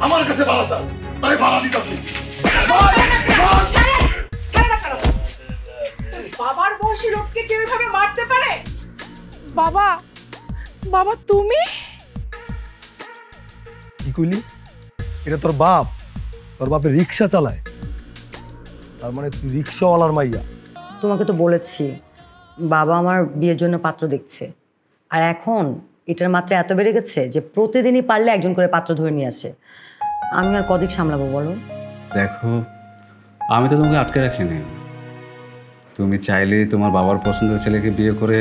আমার কাছে ভাড়া চাস, তাই ভাড়া দিতে হবে। বাবার বয়সী লোককে কেউ এভাবে মারতে পারে? বাবা, বাবা তুমি? কি কইলি? এটা তোর বাপ? তোর বাপে রিক্সা চালায়, তার মানে তুই রিক্সাওয়ালার মাইয়া? তোমাকে তো বলেছি বাবা আমার বিয়ের জন্য পাত্র দেখছে, আর এখন এটার মাত্রা এত বেড়ে গেছে যে প্রতিদিনই পারলে একজন করে পাত্র ধরে নিয়ে আসে। আমি আর কদিক সামলাবো বলো? দেখো, আমি তো তোমাকে আটকে রাখিনি। তুমি চাইলে তোমার বাবার পছন্দের ছেলেকে বিয়ে করে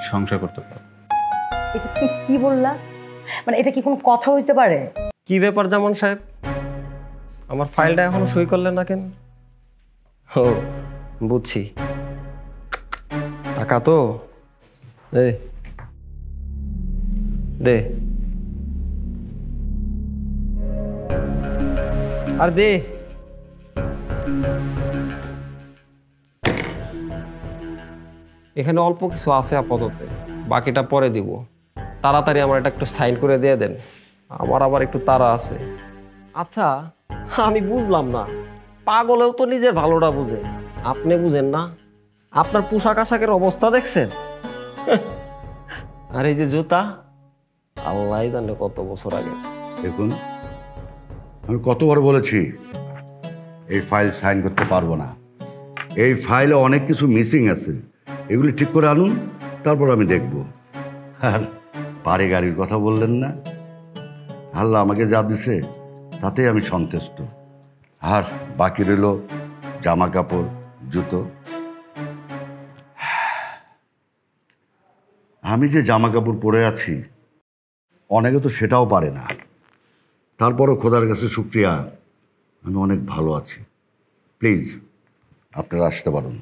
সংসার করতে পারো। এটা তুমি কি বললা? মানে এটা কি কোনো কথা হইতে পারে? কি ব্যাপার জামান সাহেব, আমার ফাইলটা এখনো সই করলেন না কেন? ও বুঝছি, টাকা তো দে দে আর দে। এখানে অল্প কিছু আছে আপাতত, বাকিটা পরে দিব। তাড়াতাড়ি আমার এটা একটু সাইন করে দিয়ে দেন, আমার আবার একটু তাড়া আছে। আচ্ছা, আমি বুঝলাম না, পাগলেও তো নিজের ভালোটা বুঝে, আপনি বুঝেন না? আপনার পোশাক আশাকের অবস্থা দেখছেন? আর এই যে জুতা, আল্লাহ জানে কত বছর আগে। দেখুন, আমি কতবার বলেছি এই ফাইল সাইন করতে পারবো না। এই ফাইলে অনেক কিছু মিসিং আছে, এগুলি ঠিক করে আনুন, তারপর আমি দেখব। আর বাড়ি গাড়ির কথা বললেন না, আল্লাহ আমাকে যা দিছে তাতেই আমি সন্তুষ্ট। আর বাকি রইল জামা কাপড়, জুতো। আমি যে জামা কাপড় পরে আছি অনেকে তো সেটাও পারে না, তারপরও খোদার কাছে শুকরিয়া, আমি অনেক ভালো আছি। প্লিজ আপনারা আসতে পারুন।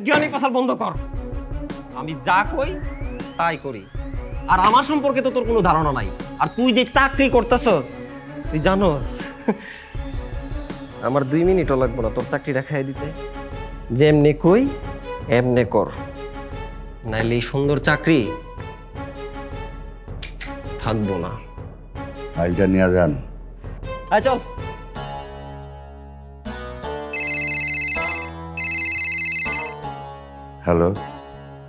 জ্ঞানী পাশার বন্ধ কর, আমি যা কই তাই করি। আর আমার সম্পর্কে তো তোর কোনো ধারণা নাই। আর তুই যে চাকরি করতেছস, তুই জানোস আমার 2 মিনিটও লাগবে না তোর চাকরিটা খাইয়ে দিতে। যেমনি কই এমনি কর, নাইলে এই সুন্দর চাকরি থাকবো না। ফাইলটা নিয়ে যান। আয় চল। হ্যালো,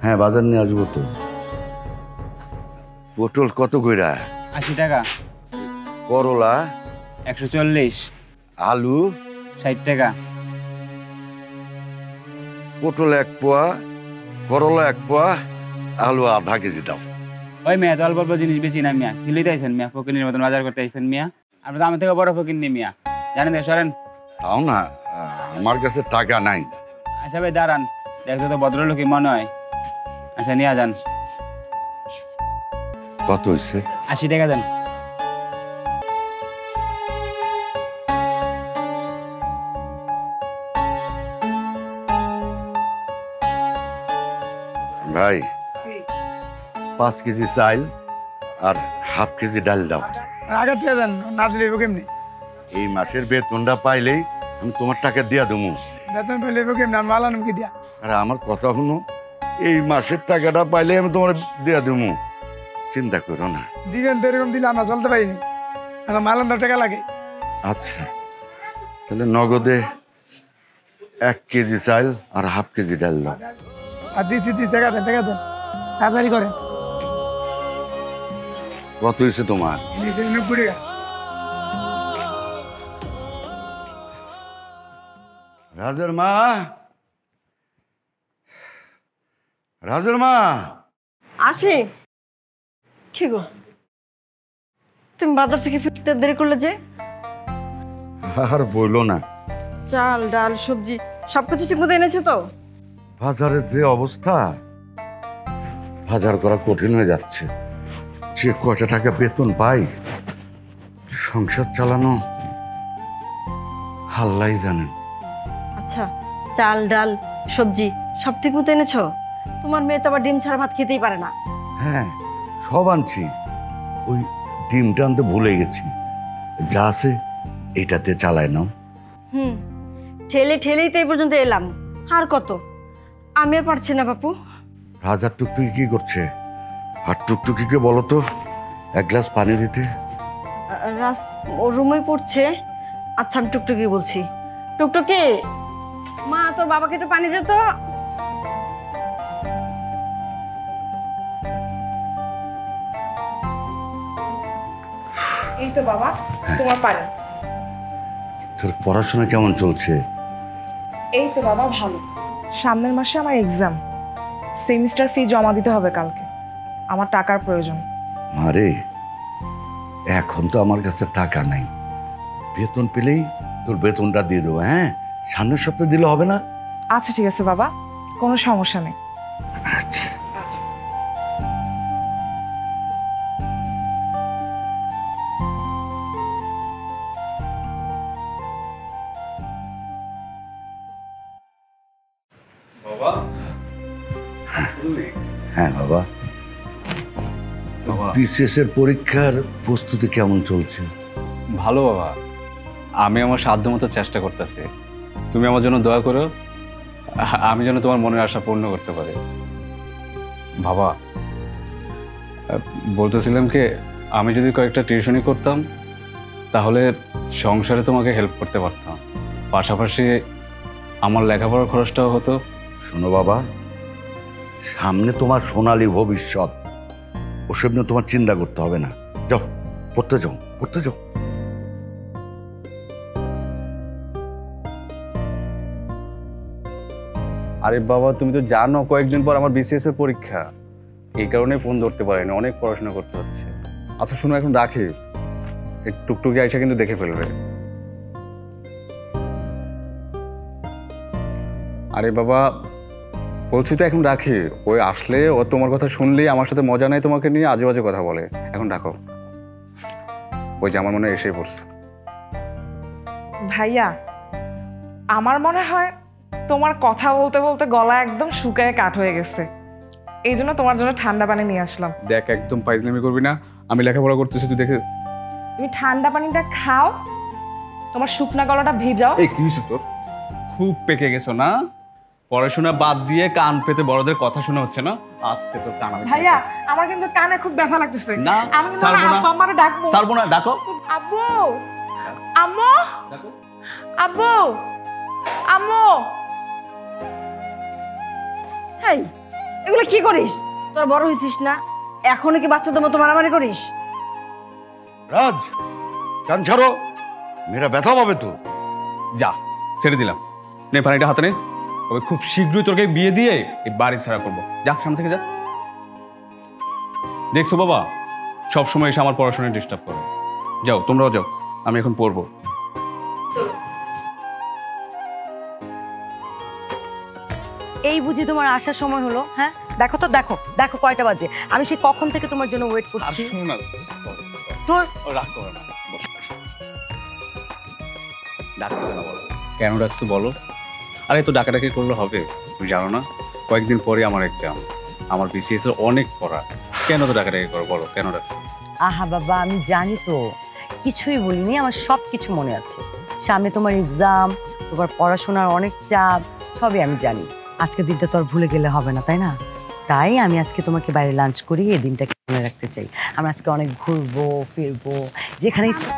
হ্যাঁ বাজার নিয়ে আসবো তো। পটল কত কইরা? 80 টাকা। করলা 140। আলু 60 টাকা। পটল 1 পোয়া, করলা 1 পোয়া, আলু আধা কেজি দাও। ওই মিয়া তো অল্প অল্প জিনিস বেশি না মিয়া, কি লইতে আইছেন মিয়া? ফকিনের মতন বাজার করতে আইছেন মিয়া? আপনি তো আমার থেকে বড় ফকির নি মিয়া, জানেন? সরেন। তাও না, আমার কাছে টাকা নাই। আচ্ছা ভাই দাঁড়ান, দেখতে তো ভদ্রলোকই মনে হয়। আচ্ছা নিয়ে যান। কত হয়েছে? 80 টাকা দেন। ভাই 5 কেজি চাল আর হাফ কেজি ডাল দাও। আগে দিয়ে দেন, না দিলে কেমনি? এই মাসের বেতনটা পাইলেই আমি তোমার টাকা দিয়া দেবো। বেতন পেলে কেমনি? আমি মাল আনুম কি দিয়া? আরে আমার কথা শুনো, এই মাসের টাকাটা পাইলে আমি তোমার দিয়া দেবো, চিন্তা করো না। দিবেন তো, এরকম দিলে আমরা চলতে পারিনি, আমার মাল আনতে টাকা লাগে। আচ্ছা তাহলে নগদে 1 কেজি চাল আর হাফ কেজি ডাল দাও। আর দিচ্ছি টাকা দেন, টাকা দেন, তাড়াতাড়ি করে। কত হয়েছে তোমার? 90 টাকা। রাজের মা, রাজের মা। আসি। কি গো, তুমি বাজার থেকে ফিরতে দেরি করলে যে? আর বইলো না, চাল ডাল সবজি সবকিছু ঠিক মতো এনেছো তো? বাজারের যে অবস্থা, বাজার করা কঠিন হয়ে যাচ্ছে। যে কয়টা টাকা বেতন পাই, সংসার চালানো আল্লাহই জানেন। আচ্ছা, চাল ডাল সবজি সব ঠিক মতো এনেছো? তোমার মেয়ে তো আবার ডিম ছাড়া ভাত খেতেই পারে না। হ্যাঁ সব আনছি, ওই ডিমটা আনতে ভুলে গেছি। যা আছে এইটাতে চালায় নাও। ঠেলে ঠেলেই তো এই পর্যন্ত এলাম, আর কত? আমি আর পারছি না বাপু। রাজার টুকটুকি কি করছে? আর টুকটুকিকে বলো তো 1 গ্লাস পানি দিতে। রাস ওর রুমেই পড়ছে। আচ্ছা আমি টুকটুকি বলছি। টুকটুকি, মা তোর বাবাকে একটু পানি দে তো। এই তো বাবা তোমার পানি। তোর পড়াশোনা কেমন চলছে? এই তো বাবা ভালো। সামনের মাসে আমার এক্সাম, সেমিস্টার ফি জমা দিতে হবে কালকে। আমার টাকার প্রয়োজন। আরে এখন তো আমার কাছে টাকা নাই, বেতন পেলেই তোর বেতনটা দিয়ে দেবো। হ্যাঁ, সামনের সপ্তাহে দিলে হবে না? আচ্ছা ঠিক আছে বাবা, কোনো সমস্যা নেই। আচ্ছা। আচ্ছা বাবা হ্যাঁ বাবা, বিসিএস এর পরীক্ষার প্রস্তুতি কেমন চলছে? ভালো বাবা, আমি আমার সাধ্যমতো চেষ্টা করতেছি। তুমি আমার জন্য দোয়া করো, আমি যেন তোমার মনের আশা পূর্ণ করতে পারি। বাবা বলতেছিলাম কি, আমি যদি কয়েকটা টিউশনি করতাম তাহলে সংসারে তোমাকে হেল্প করতে পারতাম, পাশাপাশি আমার লেখাপড়ার খরচটাও হতো। শোনো বাবা, সামনে তোমার সোনালী ভবিষ্যৎ, ওসব নিয়ে তোমার চিন্তা করতে হবে না। যাও পড়তে যাও, পড়তে যাও। আরে বাবা তুমি তো জানো কয়েকদিন পর আমার বিসিএস এর পরীক্ষা, এই কারণে ফোন ধরতে পারিনি, অনেক পড়াশোনা করতে হচ্ছে। আচ্ছা শোনো, এখন রাখি, এই টুকটুকি আইসা কিন্তু দেখে ফেলবে। আরে বাবা বলছি তো এখন রাখি, ওই আসলে ও তোমার কথা শুনলেই আমার সাথে মজা নেই, তোমাকে নিয়ে আজে বাজে কথা বলে। এখন রাখো, ওই যে আমার মনে হয় এসেই পড়ছে। ভাইয়া, আমার মনে হয় তোমার কথা বলতে বলতে গলা একদম শুকায় কাঠ হয়ে গেছে, এই জন্য তোমার জন্য ঠান্ডা পানি নিয়ে আসলাম। দেখ একদম পাইজলামি করবি না, আমি লেখাপড়া করতেছি, তুই দেখে। তুমি ঠান্ডা পানিটা খাও, তোমার শুকনা গলাটা ভেজাও। এই কি হইছে তোর? খুব পেকে গেছো না? পড়াশোনা বাদ দিয়ে কান পেতে বড়দের কথা শোনা হচ্ছে না? আজকে তোর কান আমি ভাইয়া, আমার কিন্তু কানে খুব ব্যথা লাগতেছে। না, আমি কিন্তু ছাড়বো না। আব্বু আমারে ডাকবো। ছাড়বো না, ডাকো। আব্বু, আম্মু, ডাকো। আব্বু, আম্মু। হাই, এগুলো কি করিস? তোর বড় হয়েছিস না, এখনো কি বাচ্চাদের মতো মারামারি করিস? রাজ, কান ছাড়ো, মেয়েরা ব্যথা পাবে তো। যা, ছেড়ে দিলাম। নে পানিটা হাতে নে, তবে খুব শীঘ্রই তোকে বিয়ে দিয়ে এই বাড়ি ছাড়া করবো। যা, সামনে থেকে যা। দেখছো বাবা, সবসময় এসে আমার পড়াশোনায় ডিস্টার্ব করে। যাও, তোমরাও যাও, আমি এখন পড়বো। এই বুঝি তোমার আসার সময় হলো? হ্যাঁ দেখো তো, দেখো দেখো কয়টা বাজে, আমি সে কখন থেকে তোমার জন্য ওয়েট করছি। তোর রাগ করো না, বসো। ডাকছো কেন বলো? কেন ডাকছো বলো? আরে তো ডাকাডাকি করলে হবে? তুমি জানো না কয়েকদিন পরে আমার এক্সাম, আমার বিসিএস এর অনেক পড়া। কেন তো ডাকাডাকি করো বলো, কেন ডাকছো? আহা বাবা, আমি জানি তো, কিছুই বলিনি, আমার সব কিছু মনে আছে। সামনে তোমার এক্সাম, তোমার পড়াশোনার অনেক চাপ, সবই আমি জানি। আজকের দিনটা তো আর ভুলে গেলে হবে না, তাই না? তাই আমি আজকে তোমাকে বাইরে লাঞ্চ করি, এই দিনটাকে মনে রাখতে চাই। আমরা আজকে অনেক ঘুরবো ফিরবো, যেখানে ইচ্ছা।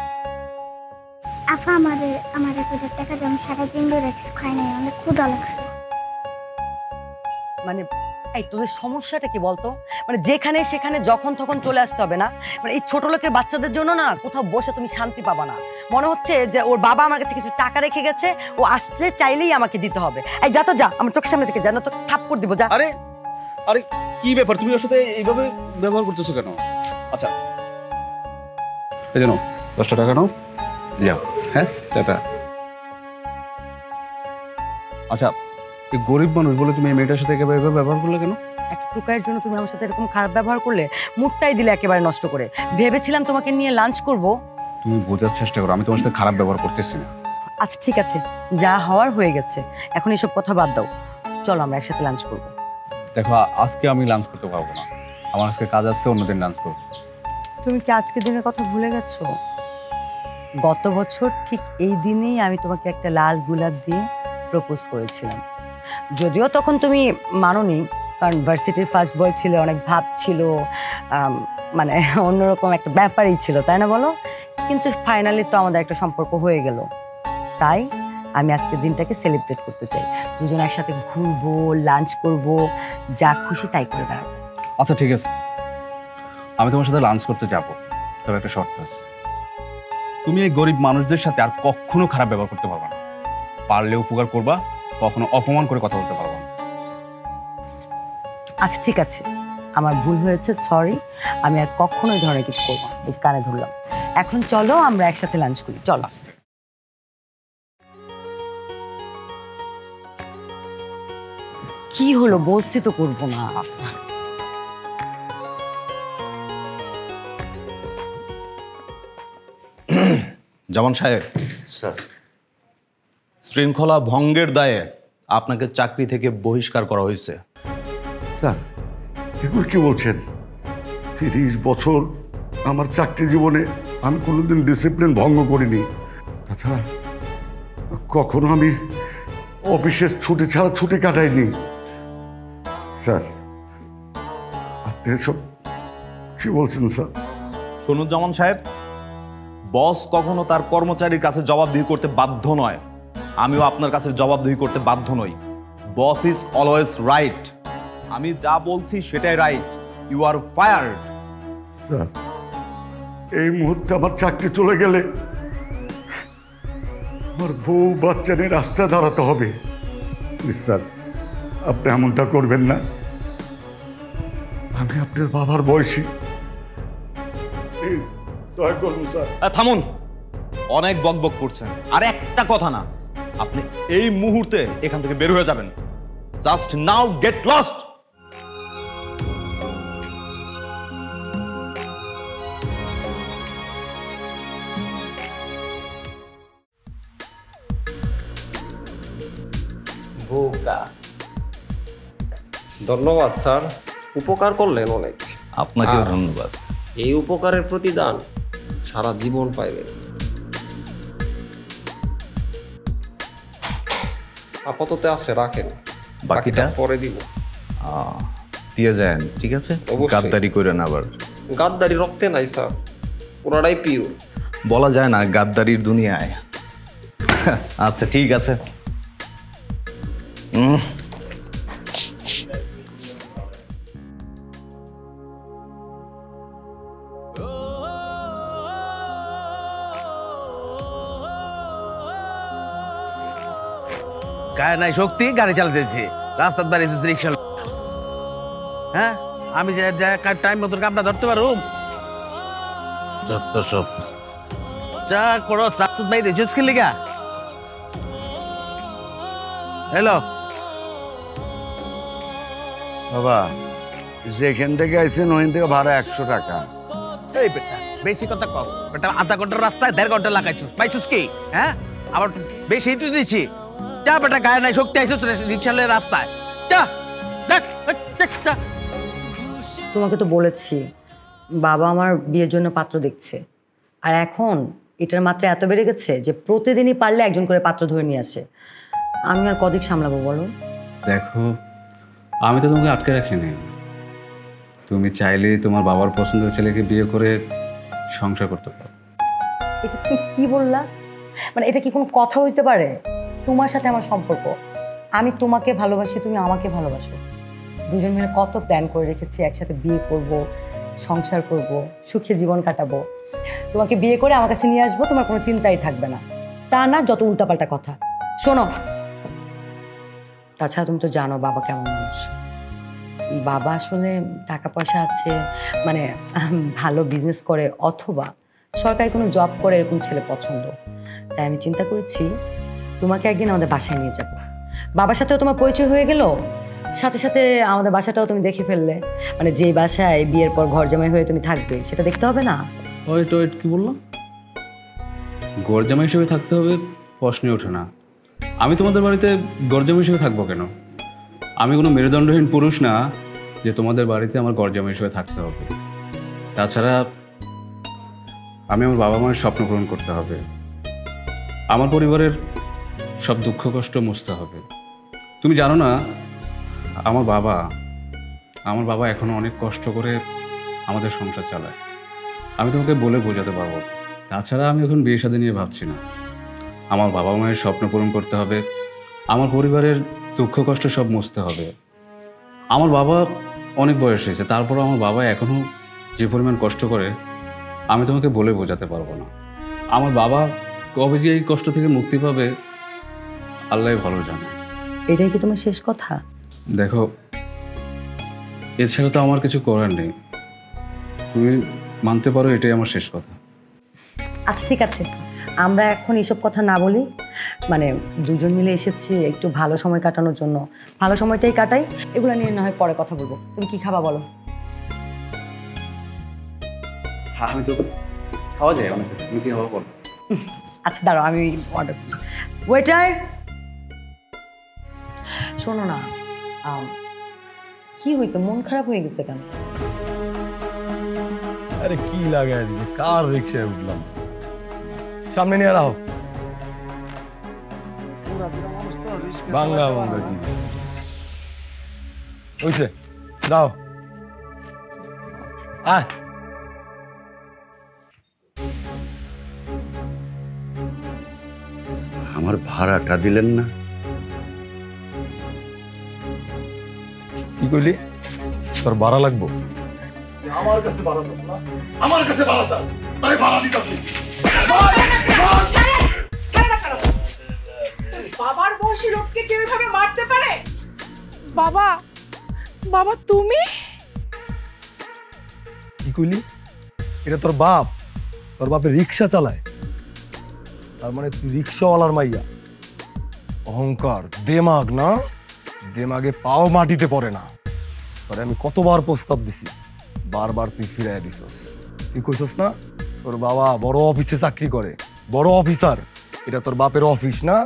আপা আমার 1,000 টাকা দাম, সারাদিন ধরে কিছু খাই নাই, অনেক ক্ষুধা লাগছে। মানে এই তোদের সমস্যাটা কি বলতো? মানে যেখানে সেখানে যখন তখন চলে আসতে হবে না? মানে এই ছোট লোকের বাচ্চাদের জন্য না কোথাও বসে তুমি শান্তি পাবা না। মনে হচ্ছে যে ওর বাবা আমার কাছে কিছু টাকা রেখে গেছে, ও আসতে চাইলেই আমাকে দিতে হবে। এই যা তো যা, আমার চোখের সামনে থেকে যা, না তো থাপ্পড় দিব, যা। আরে আরে কি ব্যাপার, তুমি ওর সাথে এইভাবে ব্যবহার করতেছো কেন? আচ্ছা এই জানো 10 টাকা নাও, যাও। হ্যাঁ টাটা। আচ্ছা এই গরিব মানুষ বলে তুমি এই মেয়েটার সাথে একেবারে এভাবে ব্যবহার করলে কেন? একটা টুকাইয়ের জন্য তুমি আমার সাথে এরকম খারাপ ব্যবহার করলে? মুডটাই দিলে একেবারে নষ্ট করে। ভেবেছিলাম তোমাকে নিয়ে লাঞ্চ করব। তুমি বোঝার চেষ্টা করো, আমি তোমার সাথে খারাপ ব্যবহার করতেছি না। আচ্ছা ঠিক আছে, যা হওয়ার হয়ে গেছে, এখন এসব কথা বাদ দাও, চলো আমরা একসাথে লাঞ্চ করবো। দেখো আজকে আমি লাঞ্চ করতে পারবো না, আমার আজকে কাজ আছে, অন্যদিন লাঞ্চ করবো। তুমি কি আজকের দিনের কথা ভুলে গেছো? গত বছর ঠিক এই দিনেই আমি তোমাকে একটা লাল গোলাপ দিয়ে প্রপোজ করেছিলাম। যদিও তখন তুমি মানোনি, কারণ ভার্সিটির ফার্স্ট বয় ছিল, অনেক ভাব ছিল, মানে অন্যরকম একটা ব্যাপারই ছিল, তাই না বলো? কিন্তু ফাইনালি তো আমাদের একটা সম্পর্ক হয়ে গেল, তাই আমি আজকের দিনটাকে সেলিব্রেট করতে চাই। দুজন একসাথে ঘুরবো, লাঞ্চ করব, যা খুশি তাই করে বেড়াবো। আচ্ছা ঠিক আছে, আমি তোমার সাথে লাঞ্চ করতে যাব, তবে একটা শর্ত আছে। তুমি এই গরিব মানুষদের সাথে আর কখনো খারাপ ব্যবহার করতে পারবে না। পারলে উপকার করবা, কখনো অপমান করে কথা বলতে পারবা না। আচ্ছা ঠিক আছে, আমার ভুল হয়েছে, সরি। আমি আর কখনো এই ধরনের কিছু করবো না, এই কানে ধরলাম। এখন চলো আমরা একসাথে লাঞ্চ করি, চলো। কি হলো, বলছি তো করবো না। জামান সাহেব, স্যার, শৃঙ্খলা ভঙ্গের দায়ে আপনাকে চাকরি থেকে বহিষ্কার করা হয়েছে। স্যার এগুলো কি বলছেন? 30 বছর আমার চাকরি জীবনে আমি কোনোদিন ডিসিপ্লিন ভঙ্গ করিনি। তাছাড়া কখনো আমি অফিসের ছুটি ছাড়া ছুটি কাটাইনি। স্যার আপনি এসব কি বলছেন স্যার? শুনুন জামান সাহেব, বস কখনো তার কর্মচারীর কাছে জবাবদিহি করতে বাধ্য নয়। আমিও আপনার কাছে জবাবদিহি করতে বাধ্য নই। Boss is always right. আমি যা বলছি সেটাই right. You are fired. Sir এই মুহূর্তে আমার চাকরি চলে গেলে আমার বউ বাচ্চা নিয়ে রাস্তায় দাঁড়াতে হবে। প্লিজ স্যার আপনি এমনটা করবেন না। আমি আপনার বাবার বয়সী, দয়া করুন স্যার। থামুন, অনেক বকবক করছেন। আর একটা কথা না, আপনি এই মুহূর্তে এখান থেকে বের হয়ে যাবেন। Just now get lost. ধন্যবাদ স্যার, উপকার করলেন অনেক। আপনাকেও আর ধন্যবাদ। এই উপকারের প্রতিদান সারা জীবন পাইবেন। আপাতত আছে, রাখেন, বাকিটা পরে দিব। দিয়ে যান, ঠিক আছে? অবশ্যই। গাদ্দারি করেন আবার। গাদ্দারি রক্তে নাই স্যার, পুরাটাই পিওর। বলা যায় না গাদ্দারির দুনিয়ায়। আচ্ছা ঠিক আছে। গায়ে নাই শক্তি, গাড়ি চালাতেছি, রাস্তার বাড়ি রিক্সা। হ্যাঁ আমি যে টাইম মতন কামটা ধরতে পারো? যত সব যা করো রাস্তার বাইরে জুসকে লিগা। হ্যালো বাবা, যেখান থেকে আইছেন ওখান থেকে ভাড়া 100 টাকা। এই বেটা বেশি কথা কও, বেটা আধা ঘন্টার রাস্তায় 1.5 ঘন্টা লাগাইছিস, পাইছিস কি? হ্যাঁ আবার বেশি তুই দিচ্ছি। যা বেটা, গায়ে নাই শক্তি, আইছিস রিক্সা লয়ে রাস্তায় যা। তোমাকে তো বলেছি বাবা আমার বিয়ের জন্য পাত্র দেখছে, আর এখন এটার মাত্রা এত বেড়ে গেছে যে প্রতিদিনই পারলে একজন করে পাত্র ধরে নিয়ে আসে। আমি আর কদিক সামলাবো বলো? দেখো, আমি তো তোমাকে আটকে রাখিনি। তুমি চাইলে তোমার বাবার পছন্দের ছেলেকে বিয়ে করে সংসার করতে পারো। এটা তুমি কি বললা? মানে এটা কি কোনো কথা হইতে পারে? তোমার সাথে আমার সম্পর্ক, আমি তোমাকে ভালোবাসি, তুমি আমাকে ভালোবাসো। দুজন মিলে কত প্ল্যান করে রেখেছি, একসাথে বিয়ে করব, সংসার করব, সুখে জীবন কাটাবো। তোমাকে বিয়ে করে আমার কাছে নিয়ে আসবো, তোমার কোনো চিন্তাই থাকবে না। তা না যত উল্টাপাল্টা কথা। শোনো, তাছাড়া তুমি তো জানো বাবা কেমন মানুষ। বাবা আসলে টাকা পয়সা আছে, মানে ভালো বিজনেস করে অথবা সরকারি কোনো জব করে, এরকম ছেলে পছন্দ। তাই আমি চিন্তা করেছি তোমাকে একদিন আমাদের বাসায় নিয়ে যাব। বাবার সাথেও তোমার পরিচয় হয়ে গেল, সাথে সাথে আমাদের বাসাটাও তুমি দেখে ফেললে। মানে যে বাসায় বিয়ের পর ঘর জামাই হয়ে তুমি থাকবে সেটা দেখতে হবে না? ওয়েট কি বললো? গরজামা হিসেবে থাকতে হবে প্রশ্নই ওঠে না। আমি তোমাদের বাড়িতে গরজামা হিসেবে থাকবো কেন? আমি কোনো মেরুদণ্ডহীন পুরুষ না যে তোমাদের বাড়িতে আমার গরজামা হিসেবে থাকতে হবে। তাছাড়া আমি আমার বাবা মায়ের স্বপ্ন পূরণ করতে হবে, আমার পরিবারের সব দুঃখ কষ্ট মুছতে হবে। তুমি জানো না, আমার বাবা এখনো অনেক কষ্ট করে আমাদের সংসার চালায়। আমি তোমাকে বলে বোঝাতে পারবো, তাছাড়া আমি এখন বিয়ে শাদী নিয়ে ভাবছি না। আমার বাবা মায়ের স্বপ্ন পূরণ করতে হবে, আমার পরিবারের দুঃখ কষ্ট সব মুছতে হবে। আমার বাবা অনেক বয়স হয়েছে, তারপরও আমার বাবা এখনও যে পরিমাণ কষ্ট করে আমি তোমাকে বলে বোঝাতে পারবো না। আমার বাবা কবে যে এই কষ্ট থেকে মুক্তি পাবে আল্লাহ ভালো জানে। এটাই কি তোমার শেষ কথা? দেখো, এছাড়া তো আমার কিছু করার নেই। তুমি মানতে পারো এটাই আমার শেষ কথা। আচ্ছা ঠিক আছে, আমরা এখন এসব কথা না বলি। মানে দুজন মিলে এসেছি একটু ভালো সময় কাটানোর জন্য, ভালো সময়টাই কাটাই। এগুলো নিয়ে না হয় পরে কথা বলবো। তুমি কি খাবা বলো? হ্যাঁ, আমি তো খাওয়া যায় অনেক কিছু। তুমি কি খাওয়া বলো? আচ্ছা দাঁড়াও, আমি অর্ডার করছি। ওয়েটার, শোনো না, কি হয়েছে? মন খারাপ হয়ে গেছে কেন? আরে কি লাগাই দিছে, কার রিক্সায় উঠলাম? সামনে নিয়ে রাখো। বাংলা বাংলা কি হইছে? দাও আয়। আমার ভাড়াটা দিলেন না? কি কইলি? তোর ভাড়া লাগবো? আমার কাছে ভাড়া চাস না? আমার কাছে ভাড়া চাস? তাই ভাড়া দিতাছি। বাবার বয়সী লোককে কেউ এভাবে মারতে পারে? বাবা, বাবা তুমি? কি কইলি? এটা তোর বাপ? তোর বাপে রিক্সা চালায়? তার মানে তুই রিক্সাওয়ালার মাইয়া? অহংকার, দেমাগ না? দেমাগে পাও মাটিতে পড়ে না। তোরে আমি কতবার প্রস্তাব দিছি, বারবার তুই ফিরাইয়া দিছস। তুই কইছস না তোর বাবা বড় অফিসে চাকরি করে, বড় অফিসার। এটা তোর বাপের অফিস না?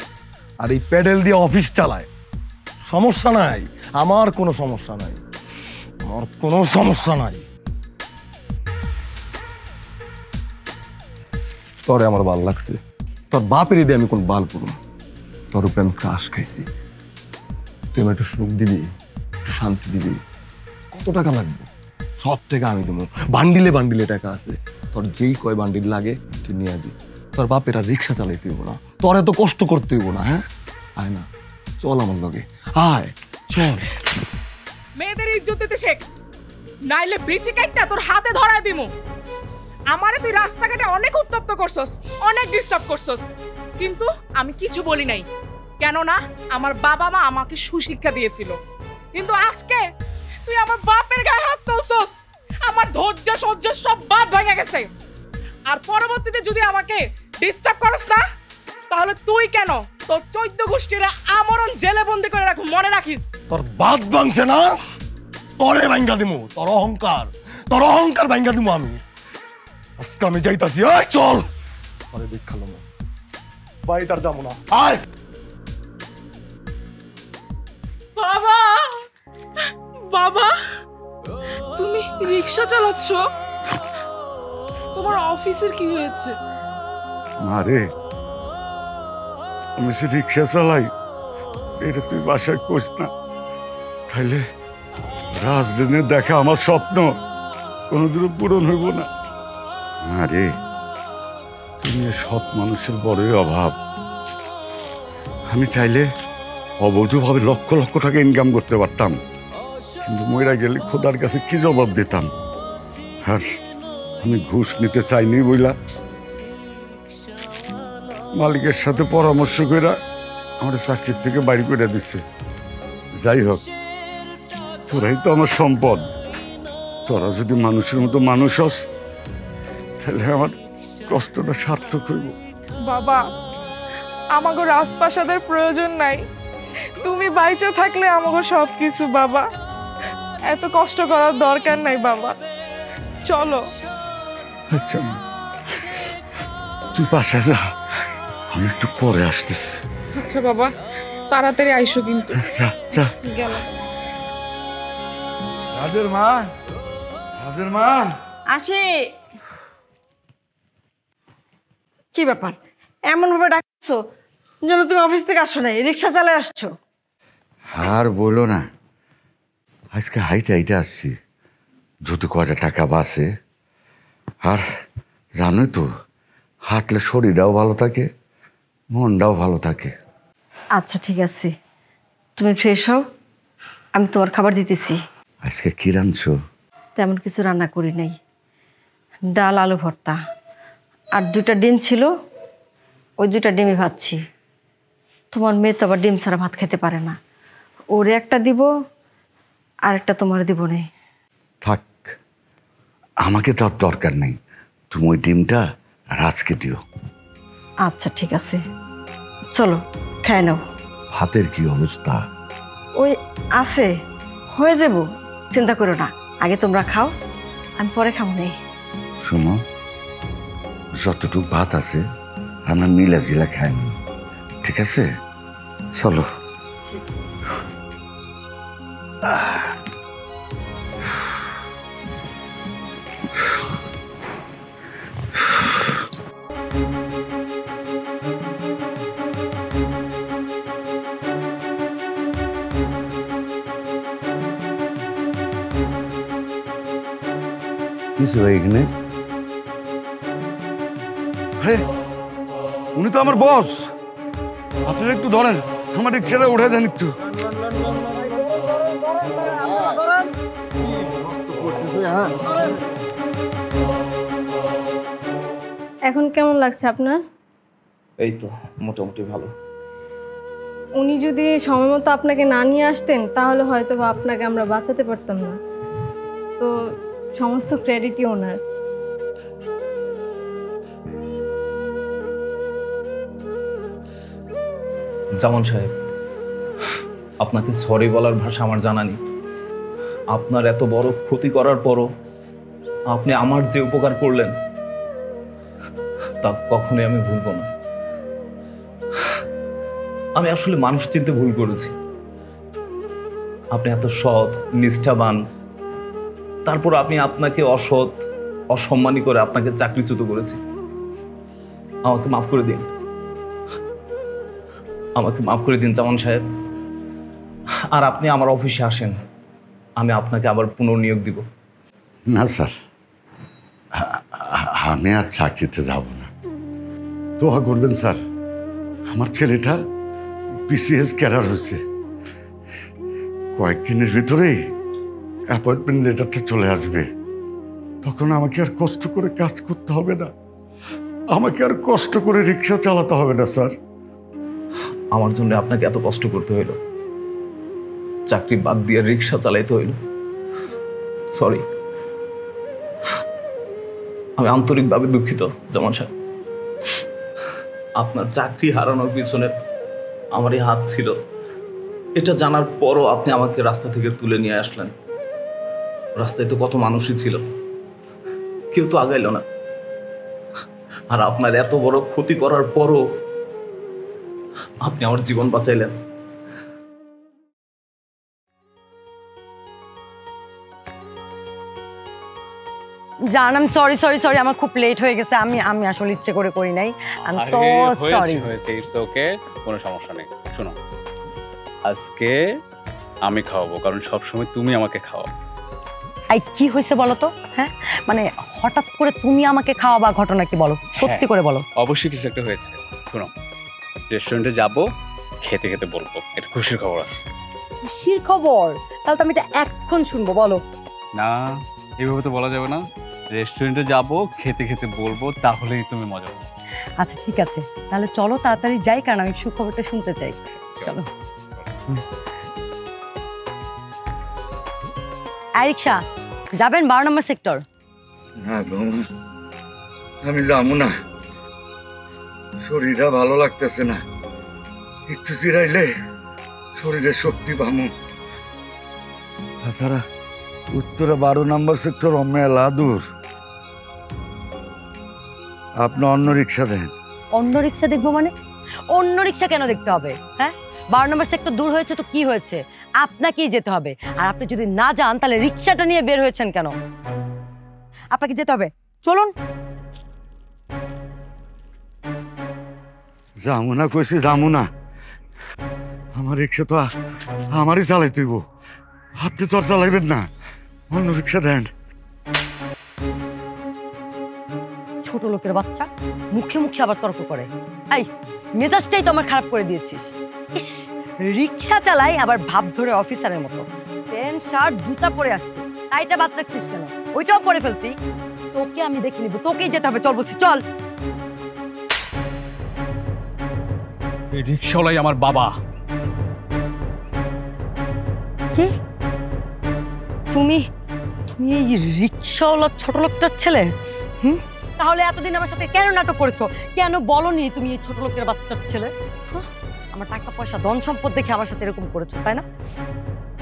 আর এই প্যাডেল দিয়ে অফিস চালায়। সমস্যা নাই, আমার কোনো সমস্যা নাই, আমার কোনো সমস্যা নাই। তোরে আমার ভাল লাগছে, তোর বাপের দিয়ে আমি কোন বাল করুম? তোর উপরে আমি ক্রাশ খাইছি। তুই আমার একটু সুখ দিবি, একটু শান্তি দিবি। কত টাকা লাগবে? সব থেকে আমি দেবো। বান্ডিলে বান্ডিলে টাকা আছে, তোর যেই কয় বান্ডিল লাগে তুই নিয়ে দিবি। তোর বাপের আর রিক্সা চালাইতে হইব না, তোর এত কষ্ট করতে হইব না। হ্যাঁ আয় না, চল আমার লগে, আয় চল। মেয়েদের ইজ্জত দিতে শেখ, নাইলে বিচি কাটটা তোর হাতে ধরায় দিমু। আমারে তুই রাস্তাঘাটে অনেক উত্তপ্ত করছস, অনেক ডিস্টার্ব করছস, কিন্তু আমি কিছু বলি নাই। কেননা আমার বাবা মা আমাকে সুশিক্ষা দিয়েছিল। কিন্তু আজকে তুই আমার বাপের গায়ে হাত তুলছস, আমার ধৈর্য সহ্য সব বাদ ভেঙে গেছে। আর পরবর্তীতে যদি আমাকে ডিস্টার্ব করস না, তাহলে তুই কেন তোর 14 গোষ্ঠীরা আমরণ জেলে বন্দি করে রাখ, মনে রাখিস। তোর বাদ ভাঙছে না, তোরে ভাঙ্গা দিমু। তোর অহংকার, তোর অহংকার ভাঙ্গা দিমু আমি। আজকে আমি যাইতাছি, আয় চল। তোরে দেখালো না, বাড়ি তার যাবো না, আয়। বাবা, বাবা তুমি রিক্সা চালাচ্ছ? তোমার অফিসের কি হয়েছে? মারে, আমি সে রিক্সা চালাই, এটা তুই বাসায় কোস না। তাইলে রাজদিনের দেখা আমার স্বপ্ন কোনোদিনও পূরণ হইব না। আরে তুমি সৎ মানুষের বড়ই অভাব। আমি চাইলে অবৈধভাবে লক্ষ লক্ষ টাকা ইনকাম করতে পারতাম, কিন্তু মইরা গেলে খোদার কাছে কি জবাব দিতাম? আর আমি ঘুষ নিতে চাইনি বইলা মালিকের সাথে পরামর্শ করে আমার চাকরির থেকে বাইরে করে দিচ্ছে। যাই হোক, তোরাই তো আমার সম্পদ। তোরা যদি মানুষের মতো মানুষ হস, তাহলে আমার কষ্টটা সার্থক হইব। বাবা, আমাগো রাজপ্রাসাদের প্রয়োজন নাই, তুমি বাইচে থাকলে আমাগো সব কিছু। বাবা, এত কষ্ট করার দরকার নাই বাবা, চলো। আচ্ছা তুই বাসা যা, আমি একটু পরে আসতেছি। আচ্ছা বাবা, তাড়াতাড়ি আইসো কিন্তু। যা যা। গেল। রাজের মা, রাজের মা। আসি। কি ব্যাপার এমন ভাবে ডাকছো যেন তুমি অফিস থেকে আসছো নাই, রিক্সা চালায় আসছো? আর বলো না, আজকে হাইটে হাইটে আসছি, যদি কয়টা টাকা বাঁচে। আর জানোই তো হাঁটলে শরীরটাও ভালো থাকে, মনটাও ভালো থাকে। আচ্ছা ঠিক আছে, তুমি ফ্রেশ হও, আমি তোমার খাবার দিতেছি। আজকে কি রাঁধছো? তেমন কিছু রান্না করি নাই, ডাল আলু ভর্তা আর 2টা ডিম ছিল, ওই 2টা ডিমই ভাজছি। তোমার মেয়ে তো আবার ডিম ছাড়া ভাত খেতে পারে না, ওরে একটা দিব আর একটা তোমার দিব নেই। থাক, আমাকে তো আর দরকার নেই, তুমি ওই ডিমটা রাজকে দিও। আচ্ছা ঠিক আছে, চলো খাই নাও। হাতের কি অবস্থা? ওই আছে, হয়ে যাব, চিন্তা করো না। আগে তোমরা খাও, আমি পরে খাবো নেই। শোনো, যতটুকু ভাত আছে আমরা মিলা জিলা খাই নি, ঠিক আছে? চলো। কিছু এখানে? আরে উনি তো আমার বস, আপনারা একটু ধরেন, আমার রিক্সাটা উঠে দেন একটু। এখন কেমন লাগছে আপনার? এই তো মোটামুটি ভালো। উনি যদি সময় মতো আপনাকে না নিয়ে আসতেন তাহলে হয়তো বা আপনাকে আমরা বাঁচাতে পারতাম না, তো সমস্ত ক্রেডিটই ওনার। জামান সাহেব, আপনাকে সরি বলার ভাষা আমার জানা নেই। আপনার এত বড় ক্ষতি করার পরও আপনি আমার যে উপকার করলেন তা কখনোই আমি ভুলব না। আমি আসলে মানুষ চিনতে ভুল করেছি। আপনি এত সৎ নিষ্ঠাবান, তারপর আপনাকে অসৎ অসম্মানী করে আপনাকে চাকরিচ্যুত করেছি। আমাকে মাফ করে দিন, আমাকে মাফ করে দিন জামান সাহেব। আর আপনি আমার অফিসে আসেন, আমি আপনাকে আবার পুনর্নিয়োগ দিব। না স্যার, আমি আর চাকরিতে যাব না। দোয়া করবেন স্যার, আমার ছেলেটা বিসিএস ক্যাডার হয়েছে, কয়েকদিনের ভিতরেই অ্যাপয়েন্টমেন্ট লেটারটা চলে আসবে। তখন আমাকে আর কষ্ট করে কাজ করতে হবে না, আমাকে আর কষ্ট করে রিক্সা চালাতে হবে না স্যার। আমার জন্য আপনাকে এত কষ্ট করতে হইল, চাকরি বাদ দিয়ে রিক্সা চালাইতে হইল। সরি, আমি আন্তরিকভাবে দুঃখিত জামান সাহেব। আপনার চাকরি হারানোর পিছনে আমার এই হাত ছিল, এটা জানার পরও আপনি আমাকে রাস্তা থেকে তুলে নিয়ে আসলেন। রাস্তায় তো কত মানুষই ছিল, কেউ তো আগাইল না। আর আপনার এত বড় ক্ষতি করার পরও আপনি আমার জীবন বাঁচাইলেন। জান, আমি সরি সরি সরি, আমার খুব লেট হয়ে গেছে। আমি আসলে ইচ্ছে করে করি নাই। I am so sorry. হয়েছে, ইটস ওকে, কোনো সমস্যা নেই। শোনো, আজকে আমি খাওয়াবো, কারণ সবসময় তুমি আমাকে খাওয়াও। আই কি হয়েছে বলো তো? হ্যাঁ, মানে হঠাৎ করে তুমি আমাকে খাওয়াবা, ঘটনা কি বলো, সত্যি করে বলো। অবশ্যই কিছু একটা হয়েছে। শোনো, রেস্টুরেন্টে যাবো, খেতে খেতে বলবো, এটা খুশির খবর আছে। খুশির খবর? তাহলে তো আমি এটা এখন শুনবো, বলো। না, এইভাবে তো বলা যাবে না। রেস্টুরেন্টে যাবো, খেতে খেতে বলবো, তাহলেই তুমি মজা পাবে। আচ্ছা ঠিক আছে, তাহলে চলো তাড়াতাড়ি যাই, কারণ আমি সুখবরটা শুনতে চাই। চলো। রিক্সা যাবেন 12 নম্বর সেক্টর? না বৌমা, আমি যাবো না, শরীরটা ভালো লাগতেছে না, একটু জিরাইলে শরীরে শক্তি পামু। তাছাড়া উত্তরে 12 নম্বর সেক্টর মেলা দূর, আপনি অন্য রিক্সা দেন। অন্য রিক্সা দেখবো মানে? অন্য রিক্সা কেন দেখতে হবে? হ্যাঁ, 12 নম্বর সেক্টর দূর হয়েছে তো কি হয়েছে, আপনাকেই যেতে হবে। আর আপনি যদি না যান তাহলে রিক্সাটা নিয়ে বের হয়েছেন কেন? আপনাকে যেতে হবে, চলুন। যাবো না কইছি, যাবো না। আমার রিক্সা তো আমারই চালাইতে হইব, আপনি তো আর চালাইবেন না। অন্য রিক্সা দেন। ছোট লোকের বাচ্চা, মুখে মুখে আবার তর্ক করে। এই মেজাজটাই তো আমার খারাপ করে দিয়েছিস। ইস, রিক্সা চালাই আবার ভাব ধরে অফিসারের মতো, প্যান্ট শার্ট জুতা পরে আসছে, টাইটা বাদ রাখছিস কেন? ওইটাও পরে ফেলতি। তোকে আমি দেখে নিব, তোকেই যেতে হবে। চল বলছি, চল। এই রিক্সাওয়ালাই আমার বাবা। কি? তুমি তুমি এই রিক্সাওয়ালা ছোট লোকটার ছেলে? তাহলে এতদিন আমার সাথে কেন নাটক করেছো? কেন বলনি তুমি এই ছোট লোকের বাচ্চার ছেলে? আমার টাকা পয়সা ধন সম্পদ দেখে আমার সাথে এরকম করেছো, তাই না?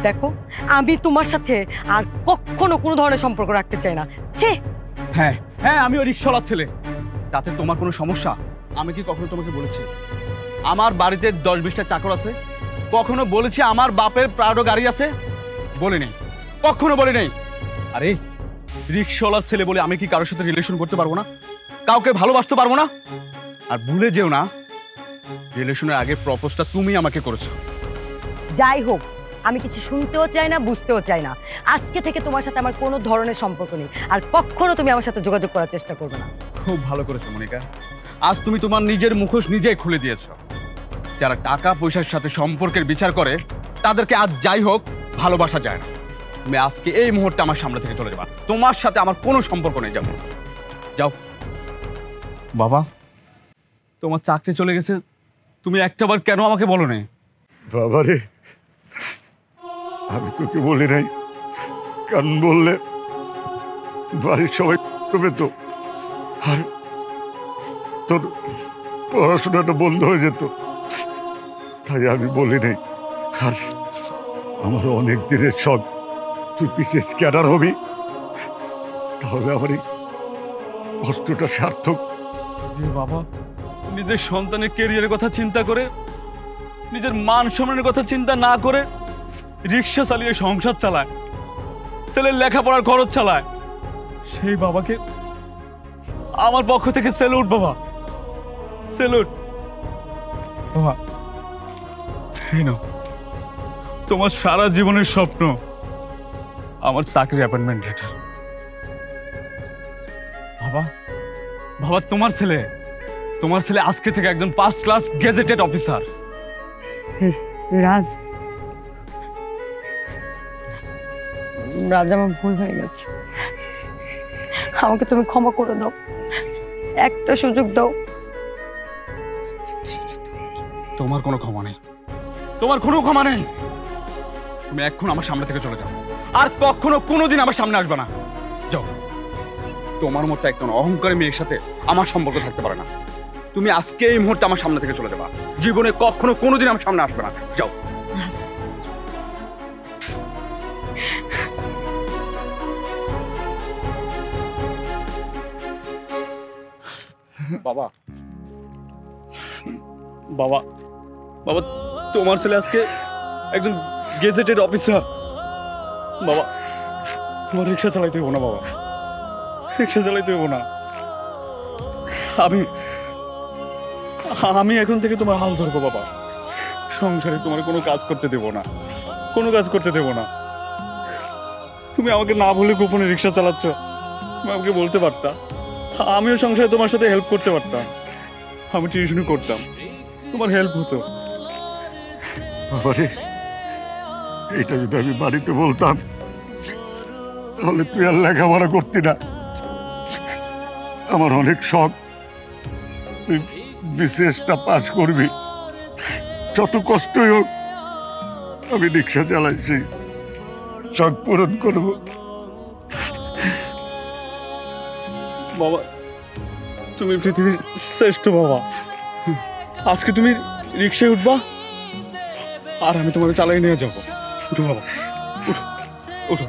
দেখো, আমি তোমার সাথে আর কখনো কোনো ধরনের সম্পর্ক রাখতে চাই না। ছি! হ্যাঁ হ্যাঁ, আমি ওই রিক্সাওয়ালার ছেলে। তাতে তোমার কোনো সমস্যা? আমি কি কখনো তোমাকে বলেছি আমার বাড়িতে 10-20টা চাকর আছে? কখনো বলেছি আমার বাপের প্রাডো গাড়ি আছে? বলি নেই, কখনো বলি নেই। আরে রিক্সাওয়ালার ছেলে বলে আমি কি কারোর সাথে রিলেশন করতে পারবো না? কাউকে ভালোবাসতে পারবো না? আর ভুলে যেও না, রিলেশনের আগে প্রপোজটা তুমি আমাকে করেছো। যাই হোক, আমি কিছু শুনতেও চাই না, বুঝতেও চাই না। আজকে থেকে তোমার সাথে আমার কোনো ধরনের সম্পর্ক নেই, আর কখনো তুমি আমার সাথে যোগাযোগ করার চেষ্টা করবে না। খুব ভালো করেছো মনিকা, আজ তুমি তোমার নিজের মুখোশ নিজেই খুলে দিয়েছো। যারা টাকা পয়সার সাথে সম্পর্কের বিচার করে তাদেরকে আজ যাই হোক ভালোবাসা যায় না। তুমি আজকে এই মুহূর্তে আমার সামনে থেকে চলে যাবা। তোমার সাথে আমার কোনো সম্পর্ক নেই। যাও যাও। বাবা, তোমার চাকরি চলে গেছে, তুমি একটাবার কেন আমাকে বলো না? বাবারে, আমি তোকে বলি নাই, কারণ বললে বাড়ির সবাই করবে তো, আর তোর পড়াশোনাটা বন্ধ হয়ে যেত, তাই আমি বলি নাই। আর আমার অনেক দিনের শখ তুই পিছিয়ে স্ক্যানার হবি, তাহলে আমার এই কষ্টটা সার্থক। যে বাবা নিজের সন্তানের ক্যারিয়ারের কথা চিন্তা করে, নিজের মান সম্মানের কথা চিন্তা না করে রিক্সা চালিয়ে সংসার চালায়, ছেলের লেখাপড়ার খরচ চালায়, সেই বাবাকে আমার পক্ষ থেকে স্যালুট বাবা, স্যালুট। বাবা, এই নাও তোমার সারা জীবনের স্বপ্ন, আমার চাকরি অ্যাপয়েন্টমেন্ট লেটার। বাবা, বাবা তোমার ছেলে আজকে থেকে একজন 1st ক্লাস গেজেটেড অফিসার। রাজ, রাজ, আমার ভুল হয়ে গেছে, আমাকে তুমি ক্ষমা করে দাও, একটা সুযোগ দাও। তোমার কোনো ক্ষমা নেই, তোমার কোনো ক্ষমা নেই। তুমি এখন আমার সামনে থেকে চলে যাও, আর কখনো কোনোদিন আমার সামনে আসবে না। যাও। তোমার মতো একজন অহংকারী মেয়ের সাথে আমার সম্পর্ক থাকতে পারে না। তুমি আজকে এই মুহূর্তে আমার সামনে থেকে চলে যাবা, জীবনে কখনো কোনোদিন আমার সামনে আসবে না। যাও। বাবা, বাবা, বাবা তোমার ছেলে আজকে একজন গেজেটেড অফিসার। বাবা, তোমার রিক্সা চালাইতে হবো না। বাবা, রিক্সা চালাইতে হবো না। আমি এখন থেকে তোমার হাল ধরবো বাবা। সংসারে তোমার কোনো কাজ করতে দেবো না, কোনো কাজ করতে দেবো না। তুমি আমাকে না বলে গোপনে রিক্সা চালাচ্ছ, তুমি আমাকে বলতে পারতা, আমিও সংসারে তোমার সাথে হেল্প করতে পারতাম। আমি টিউশনি করতাম, তোমার হেল্প হতো। বাবারে, এইটা যদি আমি বাড়িতে বলতাম তাহলে তুই আর লেখাপড়া করতি না। আমার অনেক শখ তুই বিশেষটা পাস করবি, যত কষ্টই হোক আমি রিক্সা চালাইছি, শখ পূরণ করবো। বাবা, তুমি পৃথিবীর শ্রেষ্ঠ বাবা। আজকে তুমি রিক্সায় উঠবা, আর আমি তোমাকে চালাই নিয়ে যাবো। উঠো বাবা, উঠো, উঠো।